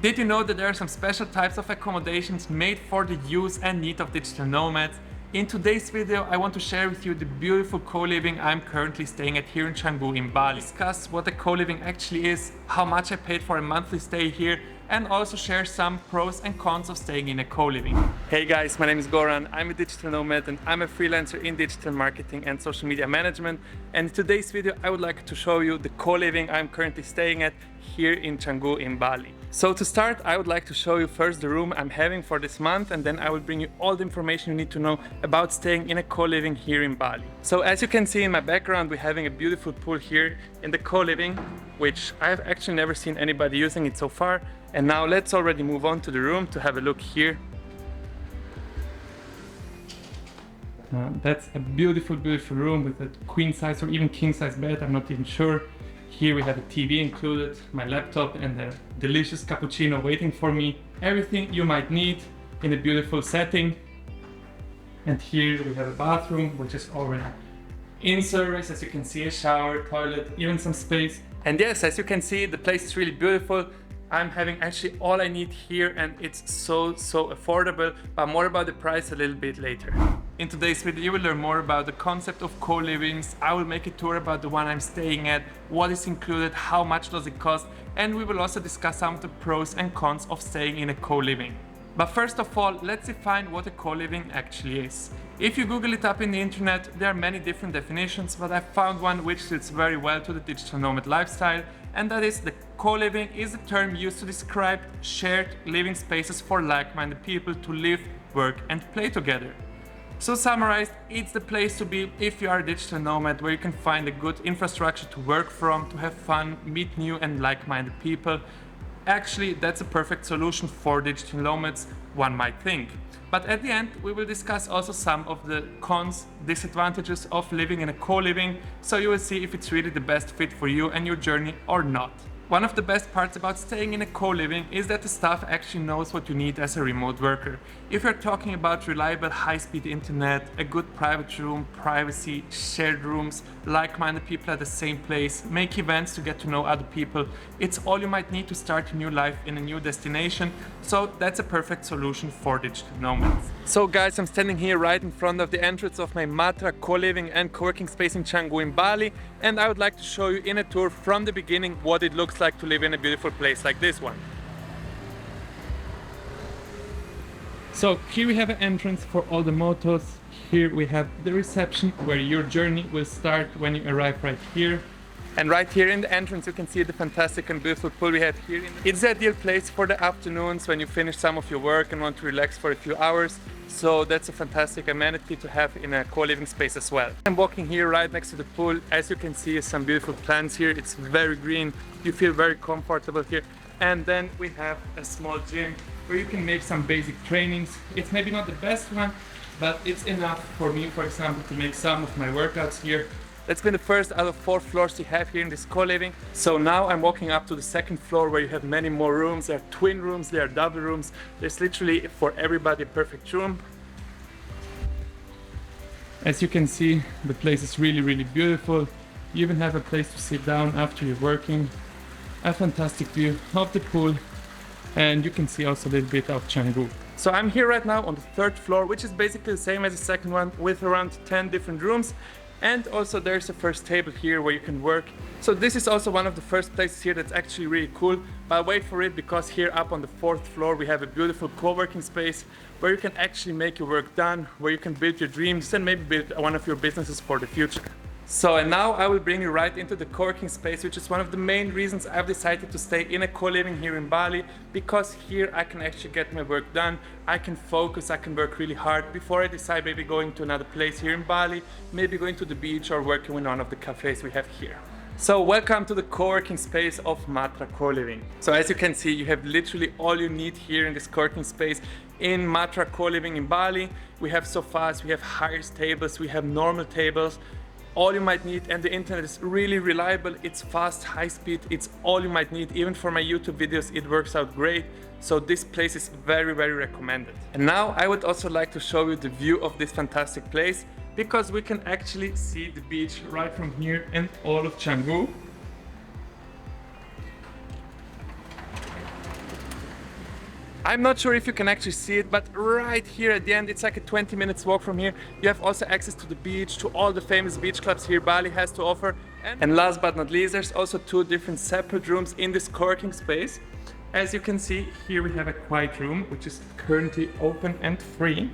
Did you know that there are some special types of accommodations made for the use and need of digital nomads? In today's video, I want to share with you the beautiful co-living I'm currently staying at here in Canggu in Bali. Discuss what a co-living actually is, how much I paid for a monthly stay here, and also share some pros and cons of staying in a co-living. Hey guys, my name is Goran, I'm a digital nomad and I'm a freelancer in digital marketing and social media management. And in today's video, I would like to show you the co-living I'm currently staying at here in Canggu in Bali. So to start, I would like to show you first the room I'm having for this month, and then I will bring you all the information you need to know about staying in a co-living here in Bali. So as you can see in my background, we're having a beautiful pool here in the co-living, which I've actually never seen anybody using it so far. And now let's already move on to the room to have a look here. That's a beautiful, beautiful room with a queen size or even king size bed, I'm not even sure. Here we have a TV included, my laptop and a delicious cappuccino waiting for me. Everything you might need in a beautiful setting. And here we have a bathroom, which is already in service. As you can see, a shower, toilet, even some space. And yes, as you can see, the place is really beautiful. I'm having actually all I need here and it's so affordable, but more about the price a little bit later. In today's video you will learn more about the concept of co-livings. I will make a tour about the one I'm staying at, what is included, how much does it cost, and we will also discuss some of the pros and cons of staying in a co-living. But first of all, let's define what a co-living actually is. If you Google it up in the internet, there are many different definitions, but I found one which fits very well to the digital nomad lifestyle, and that is the co-living is a term used to describe shared living spaces for like-minded people to live, work and play together. So summarized, it's the place to be if you are a digital nomad, where you can find a good infrastructure to work from, to have fun, meet new and like-minded people. Actually, that's a perfect solution for digital nomads, one might think. But at the end, we will discuss also some of the cons, disadvantages of living in a co-living, so you will see if it's really the best fit for you and your journey or not. One of the best parts about staying in a co-living is that the staff actually knows what you need as a remote worker. If you're talking about reliable high-speed internet, a good private room, privacy, shared rooms, like-minded people at the same place, make events to get to know other people, it's all you might need to start a new life in a new destination. So that's a perfect solution for digital nomads. So guys, I'm standing here right in front of the entrance of my Matra co-living and co-working space in Canggu in Bali, and I would like to show you in a tour from the beginning what it looks like to live in a beautiful place like this one. So here we have an entrance for all the motos. Here we have the reception where your journey will start when you arrive right here. And right here in the entrance you can see the fantastic and beautiful pool we have here. It's the ideal place for the afternoons when you finish some of your work and want to relax for a few hours. So that's a fantastic amenity to have in a co-living space as well. I'm walking here right next to the pool. As you can see, some beautiful plants here. It's very green. You feel very comfortable here. And then we have a small gym where you can make some basic trainings. It's maybe not the best one, but it's enough for me, for example, to make some of my workouts here. That's been the first out of 4 floors you have here in this co-living. So now I'm walking up to the second floor where you have many more rooms. There are twin rooms, there are double rooms. There's literally for everybody a perfect room. As you can see, the place is really, really beautiful. You even have a place to sit down after you're working. A fantastic view of the pool. And you can see also a little bit of Canggu. So I'm here right now on the 3rd floor, which is basically the same as the second one, with around 10 different rooms. And also there's a first table here where you can work. So this is also one of the first places here that's actually really cool. But wait for it, because here up on the 4th floor we have a beautiful co-working space where you can actually make your work done, where you can build your dreams and maybe build one of your businesses for the future. So and now I will bring you right into the co-working space, which is one of the main reasons I've decided to stay in a co-living here in Bali, because here I can actually get my work done, I can focus, I can work really hard before I decide maybe going to another place here in Bali, maybe going to the beach or working in one of the cafes we have here. So welcome to the co-working space of Matra co-living. So as you can see, you have literally all you need here in this co-working space in Matra co-living in Bali. We have sofas, we have higher tables, we have normal tables. All you might need, and the internet is really reliable. It's fast, high speed. It's all you might need. Even for my YouTube videos, it works out great. So this place is very, very recommended. And now I would also like to show you the view of this fantastic place, because we can actually see the beach right from here and all of Canggu. I'm not sure if you can actually see it, but right here at the end, it's like a 20 minutes walk from here. You have also access to the beach, to all the famous beach clubs here Bali has to offer. And last but not least, there's also 2 different separate rooms in this co-working space. As you can see, here we have a quiet room, which is currently open and free,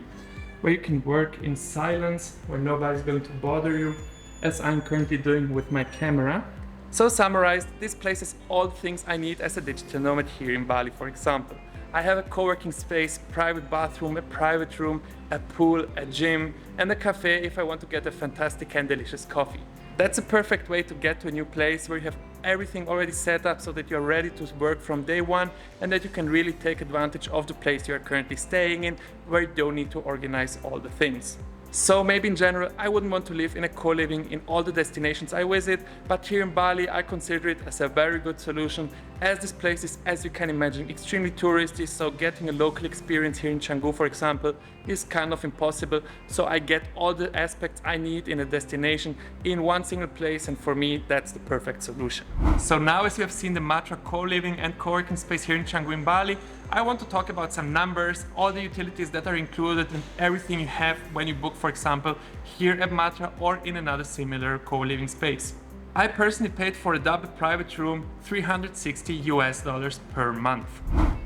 where you can work in silence, where nobody's going to bother you, as I'm currently doing with my camera. So summarized, this place has all the things I need as a digital nomad here in Bali, for example. I have a co-working space, private bathroom, a private room, a pool, a gym, and a cafe if I want to get a fantastic and delicious coffee. That's a perfect way to get to a new place where you have everything already set up so that you're ready to work from day one and that you can really take advantage of the place you are currently staying in, where you don't need to organize all the things. So maybe in general, I wouldn't want to live in a co-living in all the destinations I visit, but here in Bali, I consider it as a very good solution, as this place is, as you can imagine, extremely touristy, so getting a local experience here in Canggu, for example, is kind of impossible. So I get all the aspects I need in a destination in one single place, and for me, that's the perfect solution. So now, as you have seen the Matra co-living and co-working space here in Canggu in Bali, I want to talk about some numbers, all the utilities that are included and everything you have when you book, for example, here at Matra or in another similar co-living space. I personally paid for a double private room $360 per month.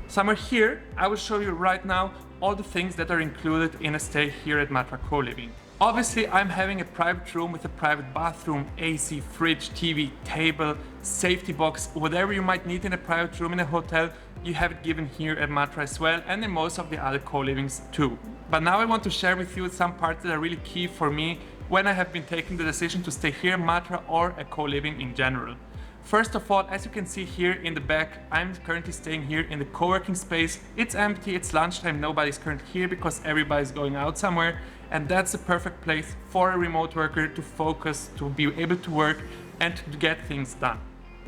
Somewhere here, I will show you right now all the things that are included in a stay here at Matra co-living. Obviously, I'm having a private room with a private bathroom, AC, fridge, TV, table, safety box, whatever you might need in a private room in a hotel, you have it given here at Matra as well, and in most of the other co-livings too. But now I want to share with you some parts that are really key for me when I have been taking the decision to stay here in Matra or a co-living in general. First of all, as you can see here in the back, I'm currently staying here in the co-working space. It's empty, it's lunchtime, nobody's currently here because everybody's going out somewhere. And that's the perfect place for a remote worker to focus, to be able to work and to get things done.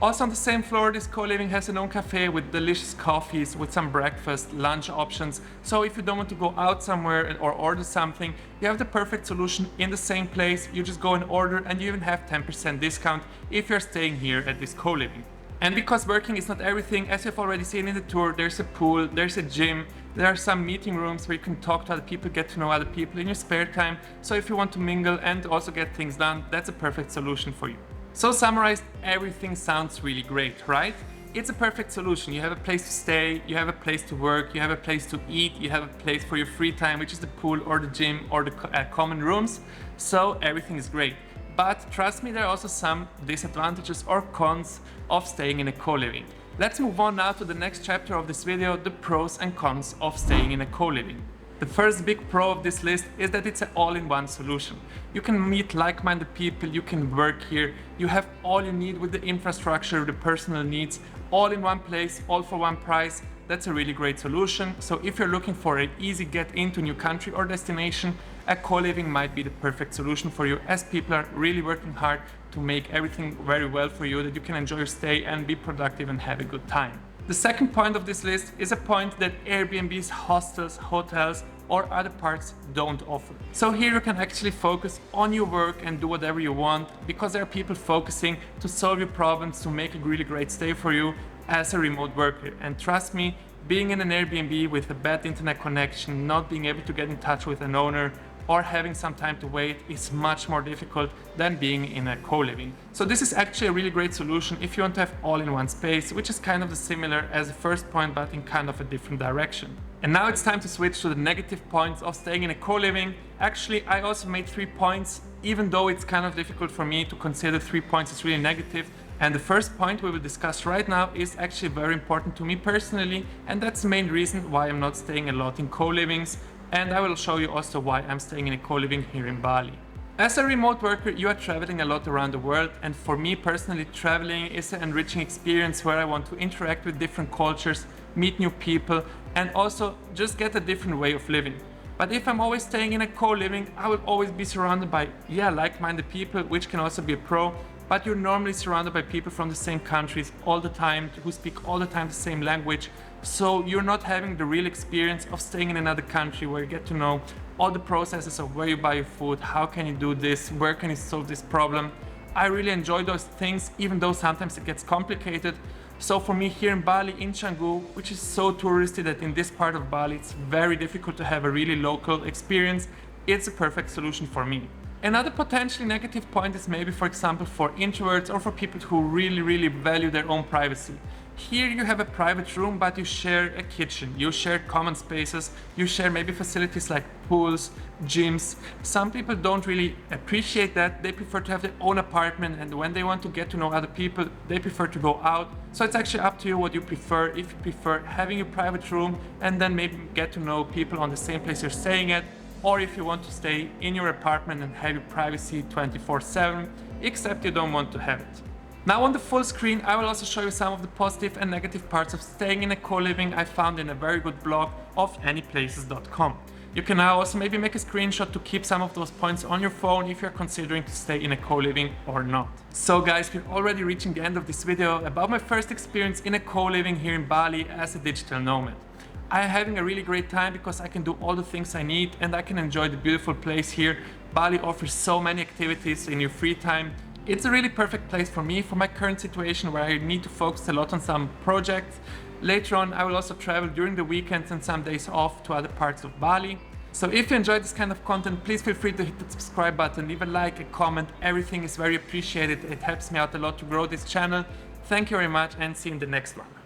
Also on the same floor, this co-living has an own cafe with delicious coffees, with some breakfast, lunch options. So if you don't want to go out somewhere or order something, you have the perfect solution in the same place. You just go and order, and you even have 10% discount if you're staying here at this co-living. And because working is not everything, as you've already seen in the tour, there's a pool, there's a gym, there are some meeting rooms where you can talk to other people, get to know other people in your spare time. So if you want to mingle and also get things done, that's a perfect solution for you. So summarized, everything sounds really great, right? It's a perfect solution. You have a place to stay, you have a place to work, you have a place to eat, you have a place for your free time, which is the pool or the gym or the common rooms. So everything is great. But trust me, there are also some disadvantages or cons of staying in a co-living. Let's move on now to the next chapter of this video, the pros and cons of staying in a co-living. The first big pro of this list is that it's an all-in-one solution. You can meet like-minded people, you can work here, you have all you need with the infrastructure, the personal needs, all in one place, all for one price. That's a really great solution. So if you're looking for an easy get into new country or destination, a co-living might be the perfect solution for you, as people are really working hard to make everything very well for you, that you can enjoy your stay and be productive and have a good time. The second point of this list is a point that Airbnbs, hostels, hotels or other parts don't offer. So here you can actually focus on your work and do whatever you want, because there are people focusing to solve your problems, to make a really great stay for you as a remote worker. And trust me, being in an Airbnb with a bad internet connection, not being able to get in touch with an owner, or having some time to wait is much more difficult than being in a co-living. So this is actually a really great solution if you want to have all in one space, which is kind of similar as the first point, but in kind of a different direction. And now it's time to switch to the negative points of staying in a co-living. Actually, I also made 3 points, even though it's kind of difficult for me to consider 3 points as really negative. And the first point we will discuss right now is actually very important to me personally, and that's the main reason why I'm not staying a lot in co-livings. And I will show you also why I'm staying in a co-living here in Bali. As a remote worker, you are traveling a lot around the world, and for me personally, traveling is an enriching experience where I want to interact with different cultures, meet new people, and also just get a different way of living. But if I'm always staying in a co-living, I will always be surrounded by, like-minded people, which can also be a pro, but you're normally surrounded by people from the same countries all the time, who speak all the time the same language. So you're not having the real experience of staying in another country where you get to know all the processes of where you buy your food, how can you do this, where can you solve this problem. I really enjoy those things, even though sometimes it gets complicated. So for me here in Bali, in Canggu, which is so touristy that in this part of Bali it's very difficult to have a really local experience, it's a perfect solution for me. Another potentially negative point is maybe, for example, for introverts or for people who really value their own privacy. Here you have a private room, but you share a kitchen, you share common spaces, you share maybe facilities like pools, gyms. Some people don't really appreciate that. They prefer to have their own apartment, and when they want to get to know other people, they prefer to go out. So it's actually up to you what you prefer. If you prefer having a private room and then maybe get to know people on the same place you're staying at, or if you want to stay in your apartment and have your privacy 24/7, except you don't want to have it. Now on the full screen, I will also show you some of the positive and negative parts of staying in a co-living I found in a very good blog of anyplaces.com. You can now also maybe make a screenshot to keep some of those points on your phone if you're considering to stay in a co-living or not. So guys, we're already reaching the end of this video about my first experience in a co-living here in Bali as a digital nomad. I'm having a really great time because I can do all the things I need and I can enjoy the beautiful place here. Bali offers so many activities in your free time. It's a really perfect place for me, for my current situation where I need to focus a lot on some projects. Later on, I will also travel during the weekends and some days off to other parts of Bali. So if you enjoyed this kind of content, please feel free to hit the subscribe button, leave a like, a comment. Everything is very appreciated. It helps me out a lot to grow this channel. Thank you very much and see you in the next one.